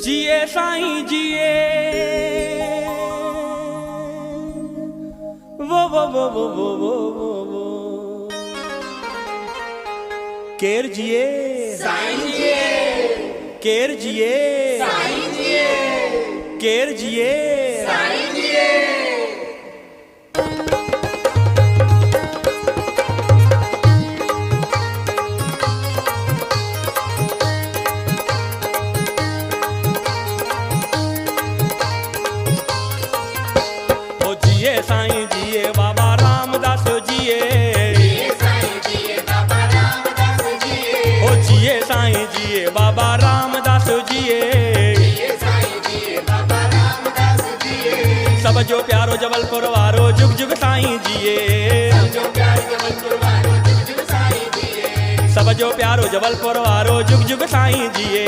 जिए साईं जिए वो केर जिए साईं जिए केर जिए साईं जिए केर जिए साईं जिए साईं जिए बाबा रामदास जिए साईं जिए बाबा रामदास जिए ओ जिए साईं जिए बाबा रामदास जिए साईं जिए बाबा रामदास जिए सब जो प्यारो जबलपुर वारो जुग जुग साईं जिए जो प्यार जबलपुर वारो जुग जुग साईं जिए सब जो प्यारो जबलपुर वारो जुग जुग साईं जिए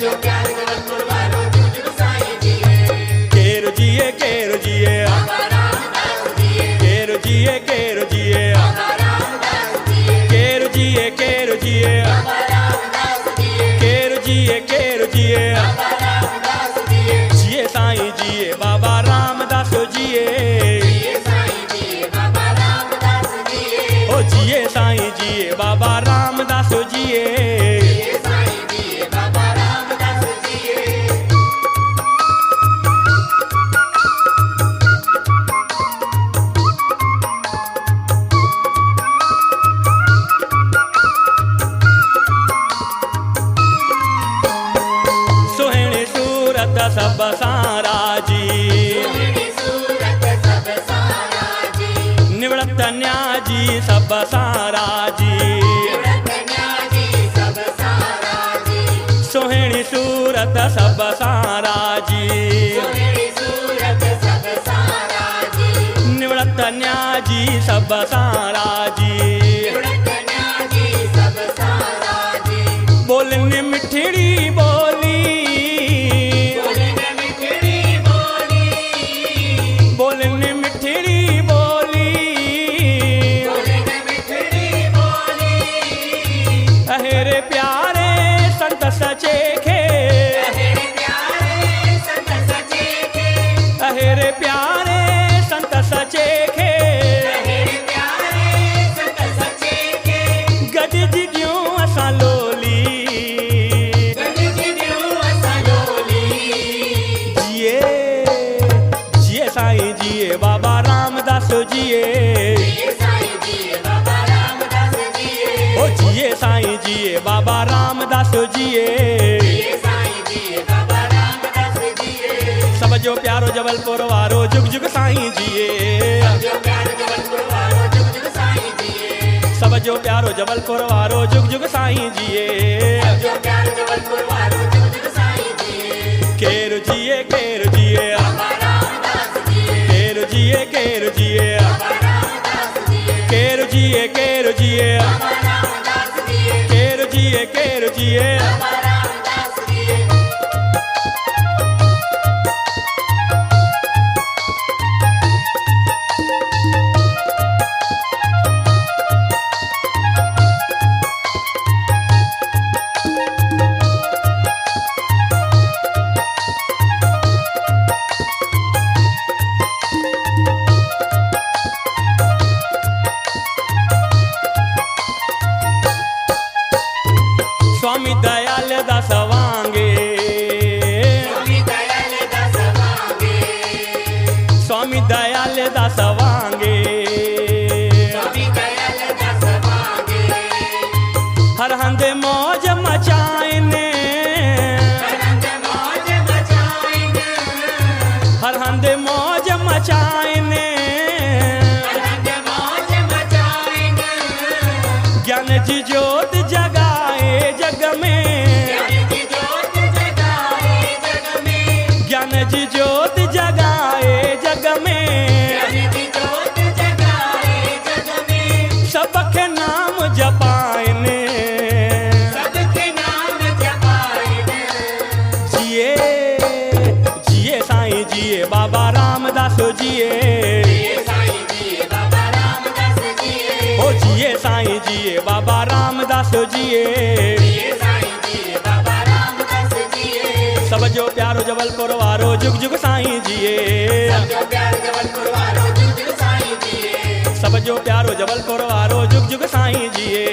जो प्यार जबलपुर वारो जुग जुग साईं जिए केर जिए केर जिए बाबा रामदास जिए केर जिए केर जिए बाबा रामदास जिए केर जिए केर जिए बाबा रामदास जिए केर जिए केर जिए बाबा रामदास जिए जिए साईं जिए बाबा रामदास जिए साईं जिए बाबा रामदास जिए ओ जिए साईं जिए बाबा रामदास जिए साईं जिए बाबा रामदास जिए सोहणी सूरत सब सारा जी सूरत सब सारा जी निवृत्त न्याजी सब सारा जी न्याजी सब सारा जी सोहणी सूरत सब सारा जी सूरत सब सारा जी निवृत्त न्याजी सब सारा जी न्याजी सब सारा जी बोलने मिठड़ी बोली बोलने मिठड़ी बोली बोलने मिठड़ी बोली बोलने मिठड़ी बोली अहेरे प्यारे संत सचे खे तेरे प्यारे संत सचे के अहेरे प्यारे संत सचे खे तेरे प्यारे संत सचे के गज जिगियो असां लोली जिए जिए साईं जिए बाबा रामदास जिए ओ जिए साईं जिए बाबा रामदास जिए सब जो प्यारो जबलपुर वारो जुग जुग साईं जिए सब जो प्यारो जबलपुर वारो जुग जुग साईं जिए केर जिए केर जिए केर जिए केर जिए केर जिए केर जिए केर जिए केर जिए स्वामी दयाल दास वांगे स्वामी दयाल दास वांगे हर हंद मौज मचाइने हर हंद मौज मचाइने ज्ञान जी ज्योत जगाए जग में ज्ञान जी ज्योत जगाए जग में सबके नाम जपाइने जिए जिए साईं जिए बाबा रामदास जिए ओ जिए साईं जिए बाबा रामदास जिए जबलपुर वारो जुग जुग साईं जिए समझो प्यार जबलपुर वारो जुग जुग साईं जिए सब जो प्यारो जबलपुर वारो जुग जुग साईं जिए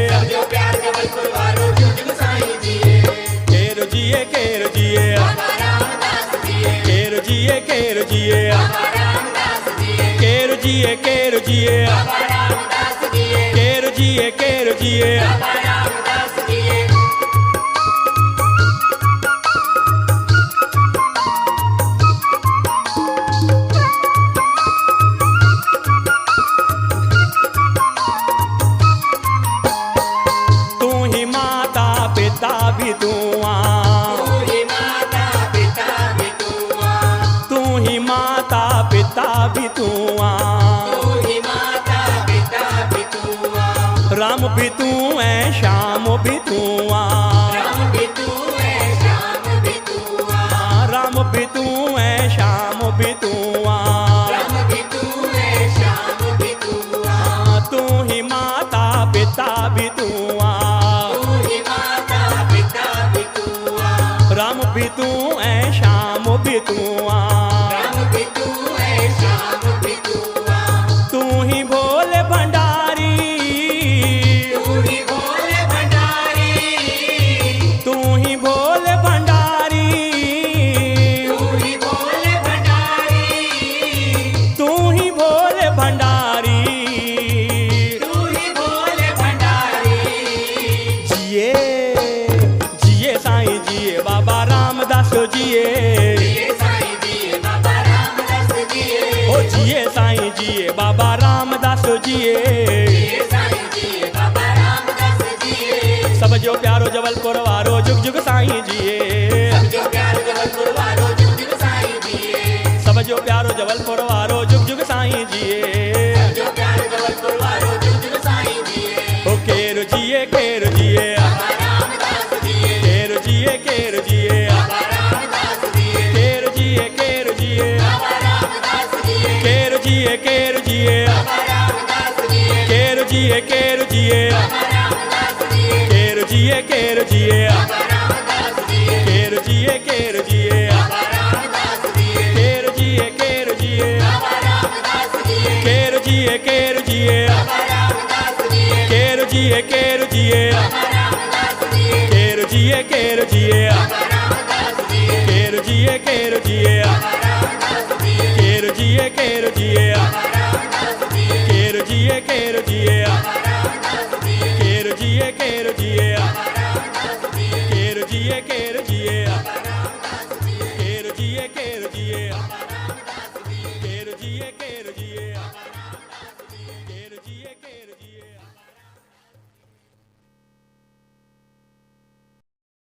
समझो प्यार जबलपुर वारो जुग जुग साईं जिए केर जिए बाबा रामदास जिए केर जिए बाबा रामदास जिए केर जिए बाबा रामदास जिए केर जिए बाबा रामदास जिए तू ही माता पिता भी तू आ तू ही माता पिता भी तू आ तू ही माता पिता भी तू आ तू ही माता पिता भी तू आ राम भी तू है श्याम भी तू आ राम भी तू है श्याम भी तू आ राम भी तू है श्याम भी तू आ राम भी तू है श्याम भी तू आ तू ही माता पिता भी तू आ तू ही माता पिता भी तू आ राम भी तू है श्याम भी तू आ राम भी तू है श्याम भी तू आ तू ही भोले भंडारी तू ही भोले भंडारी तू ही भोले भंडारी तू ही भोले भंडारी तू ही भोले भंडारी तू ही भोले भंडारी जिए जिए साईं जिए बाबा रामदास जिए जिए साईं जिए बाबा रामदास जिए ओ जिए साईं जिए बाबा रामदास जिए जिए साईं जिए बाबा रामदास जिए सब जो प्यारो जबलपुर वारो जुग जुग साईं जिए समझो प्यार जबलपुर वारो जुग जुग साईं जिए सब जो प्यारो जबलपुर वारो जुग जुग साईं जिए समझो प्यार जबलपुर वारो जुग जुग साईं जिए ओ केर जिए बाबा रामदास जिए केर जिए बाबा रामदास जिए केर जिए बाबा रामदास जिए केर जिए बाबा रामदास जिए केर जिए बाबा रामदास जिए केर जिए बाबा रामदास जिए केर जिए बाबा रामदास जिए केर जिए बाबा रामदास जिए केर जिए बाबा रामदास जिए केर जिए बाबा रामदास जिए केर जिए बाबा रामदास जिए केर जिए बाबा रामदास जिए केर जिए बाबा रामदास जिए केर जिए बाबा रामदास जिए केर जिए बाबा रामदास जिए केर जिए बाबा रामदास जिए केर जिए बाबा रामदास जिए केर जिए केर जिए